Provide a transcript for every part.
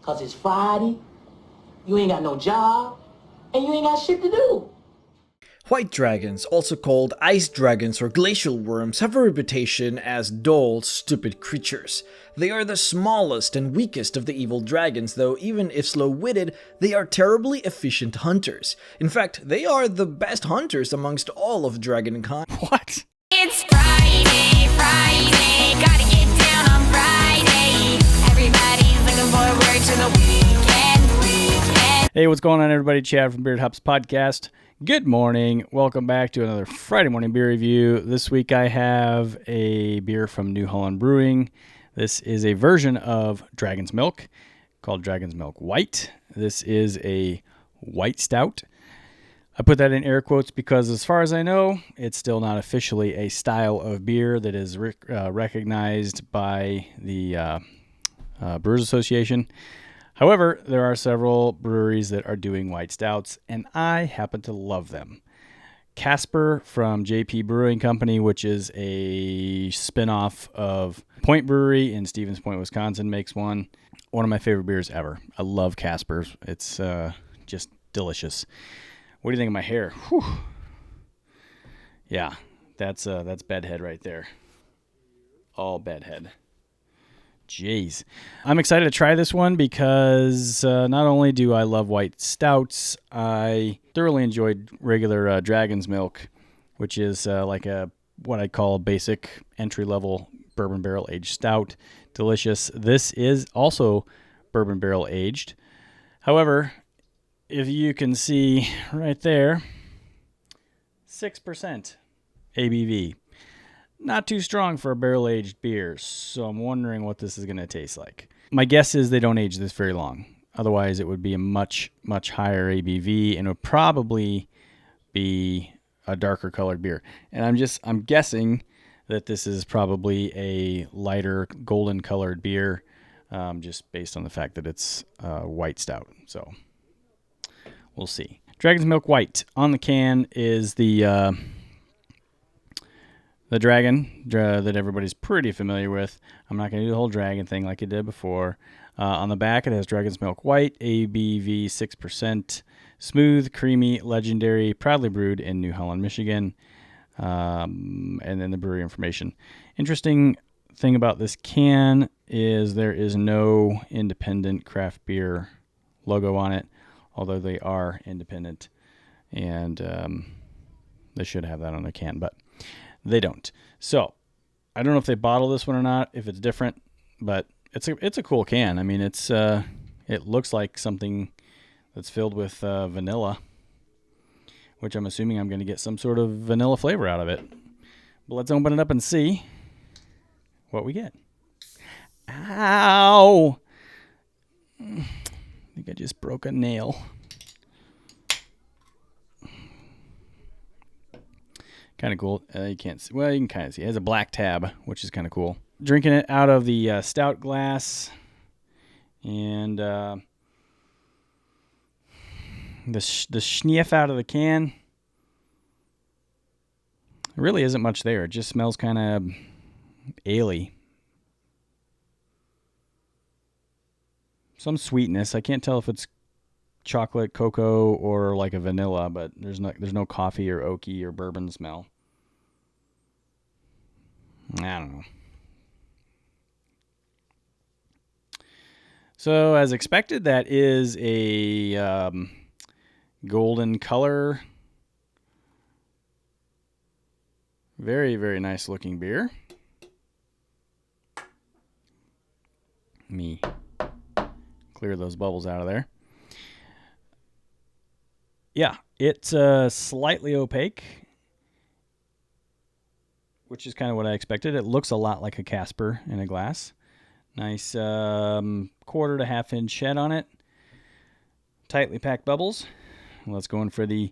Cause it's Friday, you ain't got no job, and you ain't got shit to do. White dragons, also called ice dragons or glacial worms, have a reputation as dull, stupid creatures. They are the smallest and weakest of the evil dragons, though even if slow-witted, they are terribly efficient hunters. In fact, they are the best hunters amongst all of dragonkind. What? It's Friday, Friday, gotta get down on Friday. Everybody's looking forward to the weekend. Hey, what's going on, everybody? Chad from Beard Hops Podcast. Good morning. Welcome back to another Friday morning beer review. This week I have a beer from New Holland Brewing. This is a version of Dragon's Milk called Dragon's Milk White. This is a white stout. I put that in air quotes because as far as I know, it's still not officially a style of beer that is recognized by the Brewers Association. However, there are several breweries that are doing white stouts, and I happen to love them. Casper from JP Brewing Company, which is a spinoff of Point Brewery in Stevens Point, Wisconsin, makes one. One of my favorite beers ever. I love Casper's. It's just delicious. What do you think of my hair? Whew. Yeah, that's bedhead right there. All bedhead. Jeez. I'm excited to try this one because not only do I love white stouts, I thoroughly enjoyed regular Dragon's Milk, which is like what I call a basic entry-level bourbon barrel-aged stout. Delicious. This is also bourbon barrel-aged. However, if you can see right there, 6% ABV. Not too strong for a barrel-aged beer, so I'm wondering what this is going to taste like. My guess is they don't age this very long. Otherwise, it would be a much, much higher ABV and would probably be a darker colored beer. And I'm guessing that this is probably a lighter golden colored beer, just based on the fact that it's white stout. So we'll see. Dragon's Milk White. On the can is the dragon that everybody's pretty familiar with. I'm not going to do the whole dragon thing like I did before. On the back, it has Dragon's Milk White, ABV 6%, smooth, creamy, legendary, proudly brewed in New Holland, Michigan. And then the brewery information. Interesting thing about this can is there is no independent craft beer logo on it, although they are independent. And they should have that on their can, but they don't. So I don't know if they bottle this one or not, if it's different, but it's a cool can. I mean, it looks like something that's filled with vanilla, which I'm assuming I'm going to get some sort of vanilla flavor out of it. But let's open it up and see what we get. Ow! I think I just broke a nail. Kind of cool. You can't see. Well, you can kind of see. It has a black tab, which is kind of cool. Drinking it out of the stout glass. And the sniff out of the can. There really isn't much there. It just smells kind of ale-y. Some sweetness. I can't tell if it's chocolate, cocoa, or like a vanilla, but there's no coffee or oaky or bourbon smell. I don't know. So as expected, that is a golden color. Very, very nice looking beer. Let me clear those bubbles out of there. Yeah, it's slightly opaque, which is kind of what I expected. It looks a lot like a Casper in a glass. Nice quarter to half inch shed on it. Tightly packed bubbles. Let's go in for the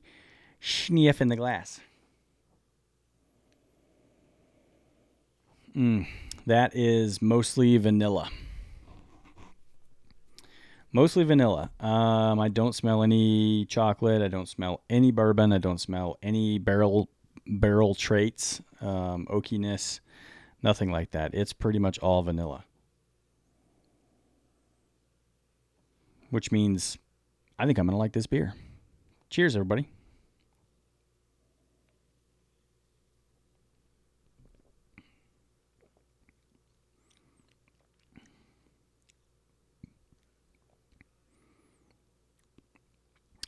sniff in the glass. That is mostly vanilla. Mostly vanilla. I don't smell any chocolate. I don't smell any bourbon. I don't smell any barrel traits, oakiness, nothing like that. It's pretty much all vanilla. which means I think I'm going to like this beer. Cheers, everybody.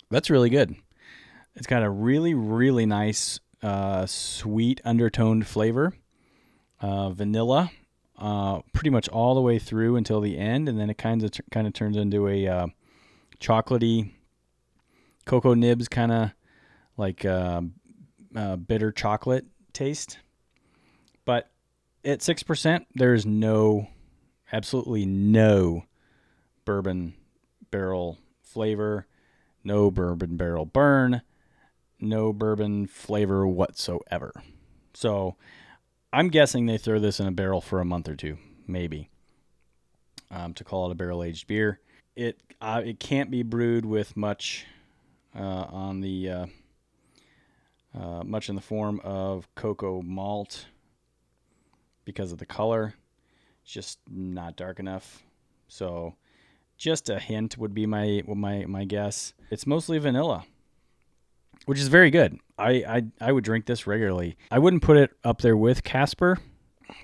That's really good. It's got a really, really nice sweet undertoned flavor. Vanilla, pretty much all the way through until the end, and then it kind of turns into a chocolatey, cocoa nibs kind of like bitter chocolate taste. But at 6%, there's absolutely no bourbon barrel flavor, no bourbon barrel burn, no bourbon flavor whatsoever. So I'm guessing they throw this in a barrel for a month or two, maybe, to call it a barrel-aged beer. It can't be brewed with much much in the form of cocoa malt because of the color. It's just not dark enough. So just a hint would be my guess. It's mostly vanilla, which is very good. I would drink this regularly. I wouldn't put it up there with Casper.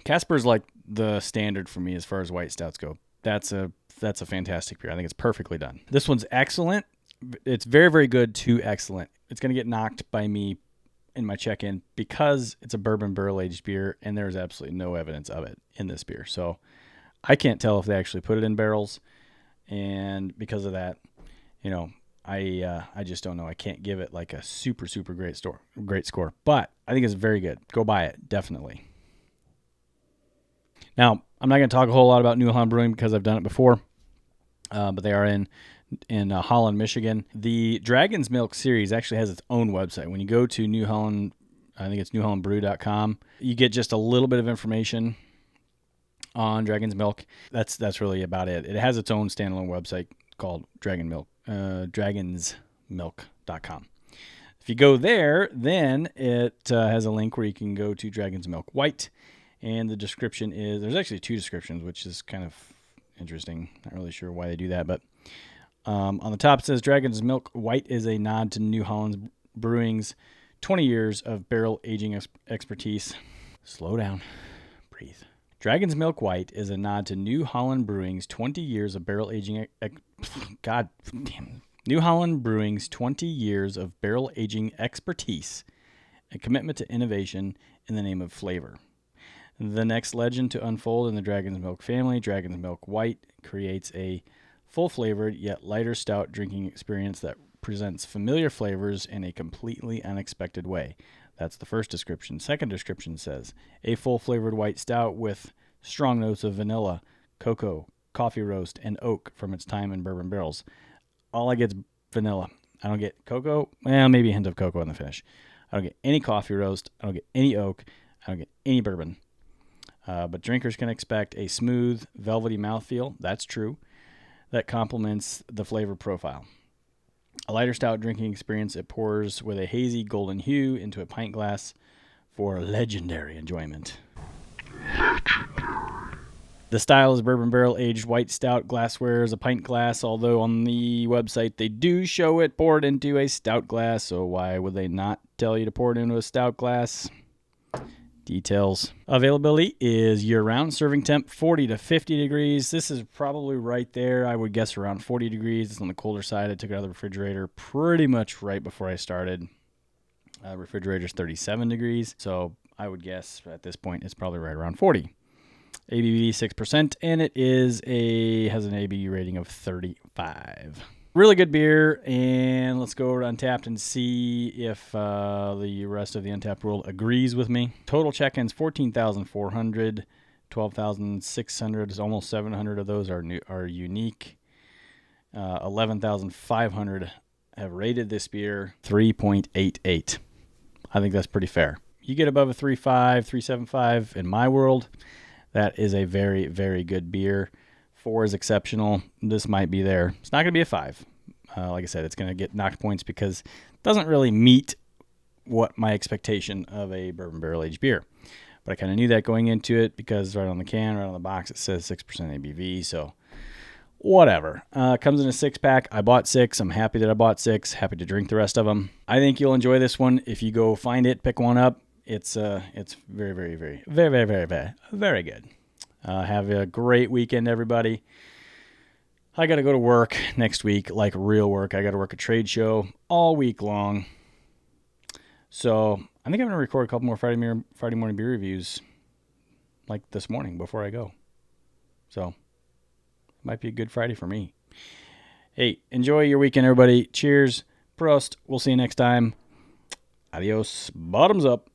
Casper's like the standard for me as far as white stouts go. That's a fantastic beer. I think it's perfectly done. This one's excellent. It's very, very good to excellent. It's going to get knocked by me in my check-in because it's a bourbon barrel-aged beer, and there's absolutely no evidence of it in this beer. So I can't tell if they actually put it in barrels, and because of that, I just don't know. I can't give it like a super, super great score, but I think it's very good. Go buy it, definitely. Now, I'm not going to talk a whole lot about New Holland Brewing because I've done it before, but they are in Holland, Michigan. The Dragon's Milk series actually has its own website. When you go to New Holland, I think it's newhollandbrew.com, you get just a little bit of information on Dragon's Milk. That's really about it. It has its own standalone website called dragonsmilk.com. If you go there, then it has a link where you can go to Dragon's Milk White, and the description there's actually 2 descriptions, which is kind of interesting. Not really sure why they do that, but on the top it says Dragon's Milk White is a nod to New Holland Brewing's 20 years of barrel aging expertise. Slow down. Breathe. Dragon's Milk White is a nod to New Holland Brewing's 20 years of barrel aging New Holland Brewing's 20 years of barrel aging expertise and commitment to innovation in the name of flavor. The next legend to unfold in the Dragon's Milk family, Dragon's Milk White, creates a full-flavored yet lighter stout drinking experience that presents familiar flavors in a completely unexpected way. That's the first description. Second description says, a full-flavored white stout with strong notes of vanilla, cocoa, coffee roast, and oak from its time in bourbon barrels. All I get is vanilla. I don't get cocoa. Well, maybe a hint of cocoa in the finish. I don't get any coffee roast. I don't get any oak. I don't get any bourbon. But drinkers can expect a smooth, velvety mouthfeel. That's true. That complements the flavor profile. A lighter stout drinking experience, it pours with a hazy golden hue into a pint glass for legendary enjoyment. The style is bourbon barrel aged white stout. Glassware is a pint glass, although on the website they do show it poured into a stout glass, so why would they not tell you to pour it into a stout glass? Details. Availability is year-round. Serving temp 40 to 50 degrees. This is probably right there. I would guess around 40 degrees. It's on the colder side. I took it out of the refrigerator pretty much right before I started. Refrigerator's 37 degrees, so I would guess at this point it's probably right around 40. ABV 6%, and it has an ABV rating of 35. Really good beer, and let's go over to Untapped and see if the rest of the Untapped world agrees with me. Total check-ins, 14,400, 12,600, almost 700 of those are unique. 11,500 have rated this beer 3.88. I think that's pretty fair. You get above a 3.5, 3.75 in my world, that is a very, very good beer. 4 is exceptional. This might be there. It's not going to be a 5. Like I said, it's going to get knocked points because it doesn't really meet what my expectation of a bourbon barrel-aged beer. But I kind of knew that going into it because right on the can, right on the box, it says 6% ABV. So Whatever. Comes in a 6-pack. I bought 6. I'm happy that I bought 6. Happy to drink the rest of them. I think you'll enjoy this one. If you go find it, pick one up. It's very good. Have a great weekend, everybody. I got to go to work next week, like real work. I got to work a trade show all week long. So I think I'm going to record a couple more Friday morning beer reviews like this morning before I go. So might be a good Friday for me. Hey, enjoy your weekend, everybody. Cheers. Prost. We'll see you next time. Adios. Bottoms up.